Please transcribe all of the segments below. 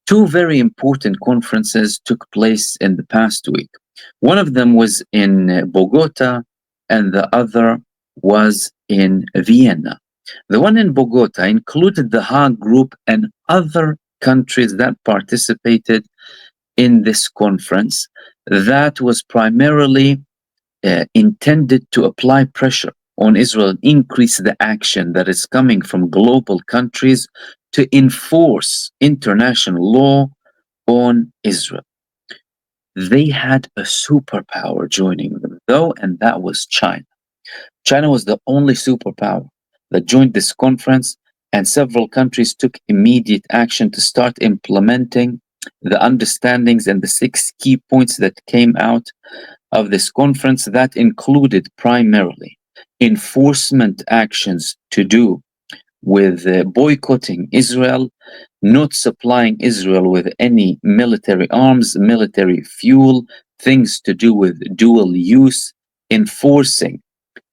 Two very important conferences took place in the past week. One of them was in Bogota, and the other was in Vienna. The one in Bogota included the Hague Group and other countries that participated in this conference that was primarily intended to apply pressure on Israel and increase the action that is coming from global countries to enforce international law on Israel. They had a superpower joining them, though, and that was China. China was the only superpower that joined this conference, and several countries took immediate action to start implementing the understandings and the 6 key points that came out of this conference that included primarily enforcement actions to do with boycotting Israel, not supplying Israel with any military arms, military fuel, things to do with dual use, enforcing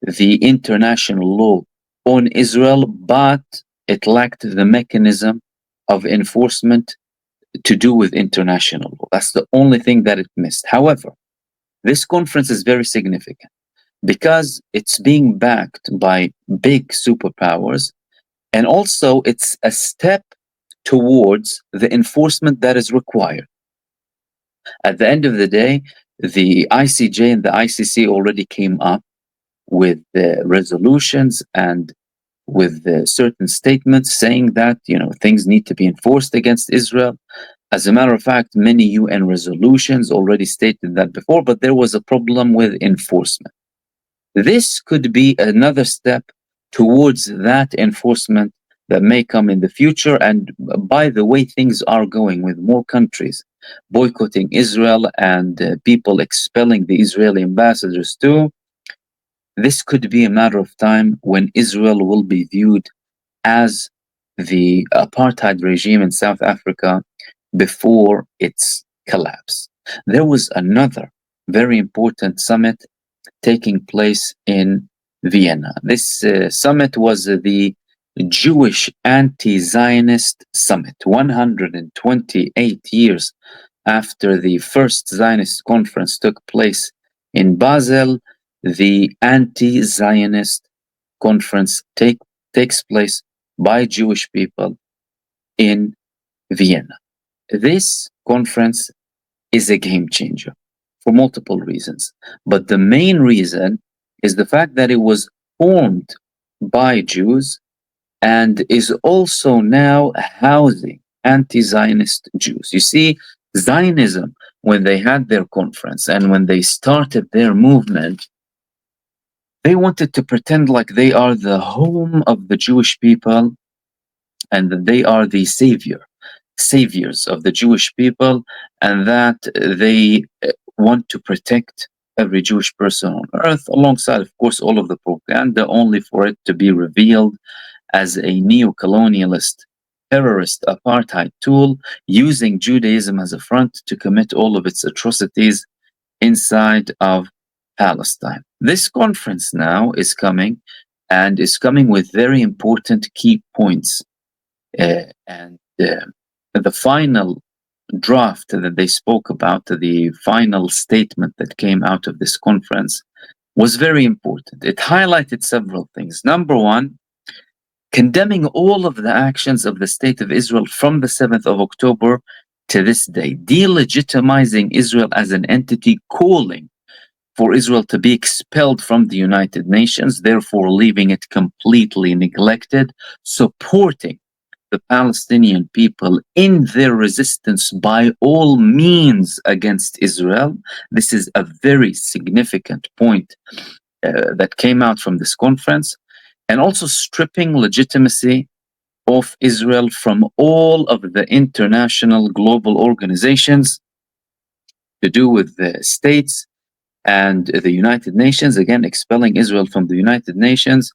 the international law on Israel, but it lacked the mechanism of enforcement to do with international law. That's the only thing that it missed. However, this conference is very significant because it's being backed by big superpowers, and also it's a step towards the enforcement that is required. At the end of the day, the ICJ and the ICC already came up with the resolutions and with certain statements saying that things need to be enforced against Israel. As a matter of fact, many UN resolutions already stated that before, but there was a problem with enforcement. This could be another step towards that enforcement that may come in the future. And by the way things are going, with more countries boycotting Israel and people expelling the Israeli ambassadors too, this could be a matter of time when Israel will be viewed as the apartheid regime in South Africa before its collapse. There was another very important summit taking place in Vienna. This summit was the Jewish Anti-Zionist Summit, 128 years after the first Zionist conference took place in Basel. The Anti-Zionist conference takes place by Jewish people in Vienna. This conference is a game changer for multiple reasons, but the main reason is the fact that it was formed by Jews and is also now housing anti-Zionist Jews. You see, Zionism, when they had their conference and when they started their movement, they wanted to pretend like they are the home of the Jewish people and that they are the saviors of the Jewish people, and that they want to protect every Jewish person on earth, alongside, of course, all of the propaganda, only for it to be revealed as a neo-colonialist, terrorist apartheid tool, using Judaism as a front to commit all of its atrocities inside of Palestine. This conference now is coming, and is coming with very important key points. And the final draft that they spoke about, the final statement that came out of this conference, was very important. It highlighted several things. Number one, condemning all of the actions of the State of Israel from the 7th of October to this day, delegitimizing Israel as an entity, calling for Israel to be expelled from the United Nations, therefore leaving it completely neglected, supporting the Palestinian people in their resistance by all means against Israel. This is a very significant point that came out from this conference, and also stripping legitimacy of Israel from all of the international global organizations to do with the states and the United Nations, again expelling Israel from the United Nations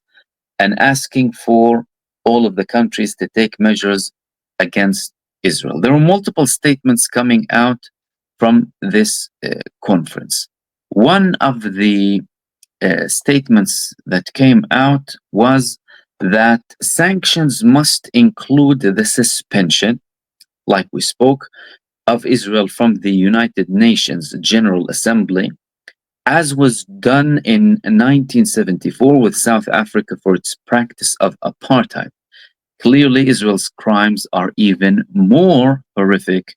and asking for all of the countries to take measures against Israel. There were multiple statements coming out from this conference. One of the statements that came out was that sanctions must include the suspension like we spoke, of Israel from the United Nations General Assembly, as was done in 1974 with South Africa for its practice of apartheid. Clearly, Israel's crimes are even more horrific.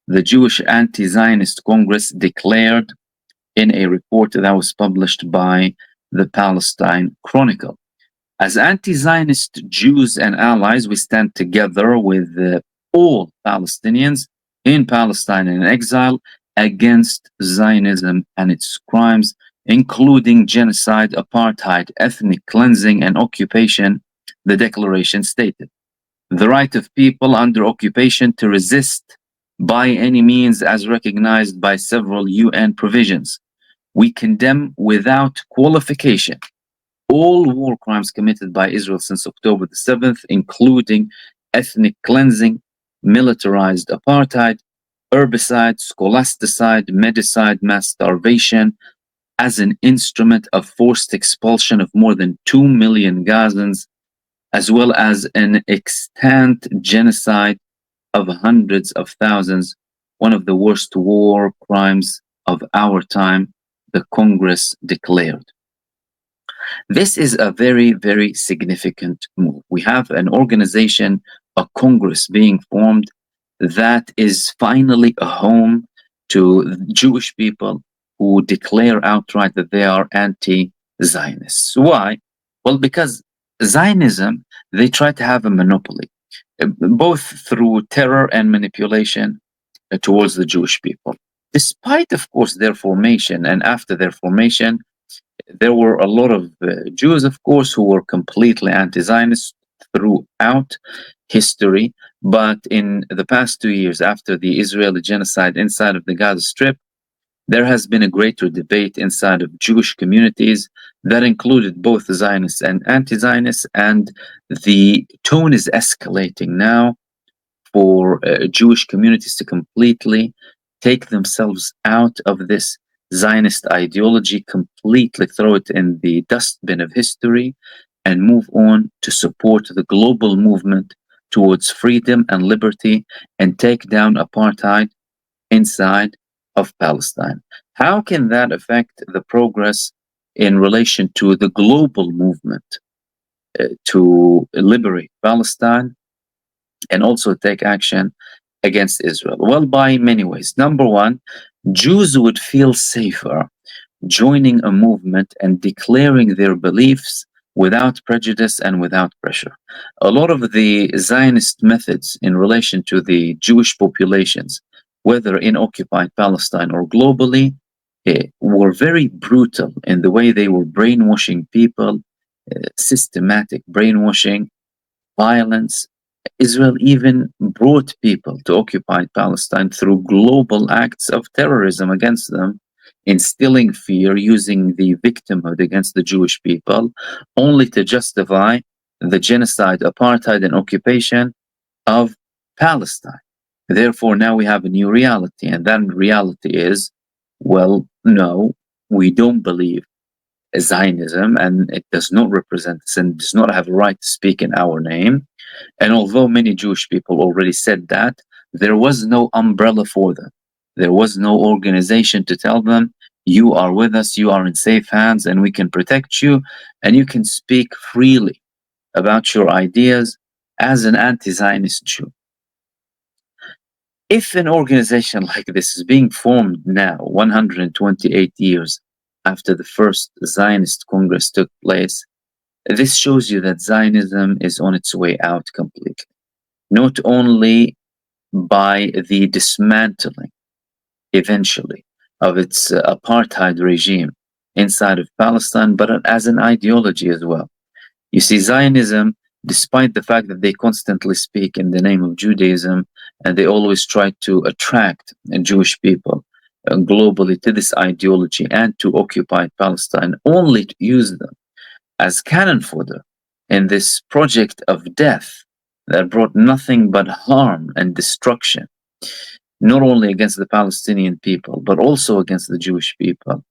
The Jewish Anti-Zionist Congress declared in a report that was published by the Palestine Chronicle. As anti-Zionist Jews and allies, we stand together with all Palestinians in Palestine and in exile against Zionism and its crimes, including genocide, apartheid, ethnic cleansing, and occupation, the declaration stated. The right of people under occupation to resist by any means as recognized by several UN provisions. We condemn without qualification all war crimes committed by Israel since October the 7th, including ethnic cleansing, militarized apartheid, herbicide, scholasticide, medicide, mass starvation, as an instrument of forced expulsion of more than 2 million Gazans, as well as an extant genocide of hundreds of thousands, one of the worst war crimes of our time, the Congress declared. This is a very, very significant move. We have an organization, a Congress being formed that is finally a home to Jewish people who declare outright that they are anti-Zionists. Why? Well, because Zionism, they try to have a monopoly, both through terror and manipulation towards the Jewish people. Despite, of course, their formation, and after their formation, there were a lot of Jews, of course, who were completely anti-Zionist throughout history. But in the past 2 years, after the Israeli genocide inside of the Gaza Strip, there has been a greater debate inside of Jewish communities that included both Zionists and anti-Zionists, and the tone is escalating now for Jewish communities to completely take themselves out of this Zionist ideology, completely throw it in the dustbin of history, and move on to support the global movement towards freedom and liberty and take down apartheid inside of Palestine. How can that affect the progress in relation to the global movement to liberate Palestine and also take action against Israel? Well, by many ways. Number one, Jews would feel safer joining a movement and declaring their beliefs without prejudice and without pressure. A lot of the Zionist methods in relation to the Jewish populations, whether in occupied Palestine or globally, were very brutal in the way they were brainwashing people, systematic brainwashing, violence. Israel even brought people to occupied Palestine through global acts of terrorism against them, instilling fear, using the victimhood against the Jewish people, only to justify the genocide, apartheid, and occupation of Palestine. Therefore, now we have a new reality, and that reality is, well, no, we don't believe Zionism, and it does not represent us and does not have a right to speak in our name. And although many Jewish people already said that, there was no umbrella for them. There was no organization to tell them, you are with us, you are in safe hands, and we can protect you, and you can speak freely about your ideas as an anti-Zionist Jew. If an organization like this is being formed now, 128 years after the first Zionist Congress took place, this shows you that Zionism is on its way out completely. Not only by the dismantling, eventually, of its apartheid regime inside of Palestine, but as an ideology as well. You see, Zionism, despite the fact that they constantly speak in the name of Judaism, and they always try to attract Jewish people globally to this ideology and to occupy Palestine, only to use them as cannon fodder in this project of death that brought nothing but harm and destruction, not only against the Palestinian people, but also against the Jewish people.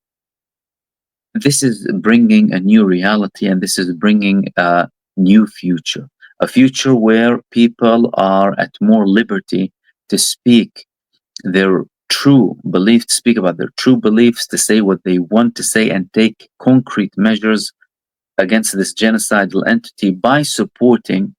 This is bringing a new reality, and this is bringing a new future, a future where people are at more liberty to speak their true beliefs, to speak about their true beliefs, to say what they want to say, and take concrete measures against this genocidal entity by supporting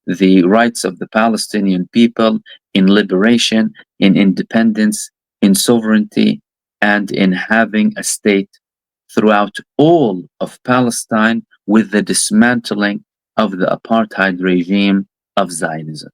the rights of the Palestinian people in liberation, in independence, in sovereignty, and in having a state throughout all of Palestine with the dismantling of the apartheid regime of Zionism.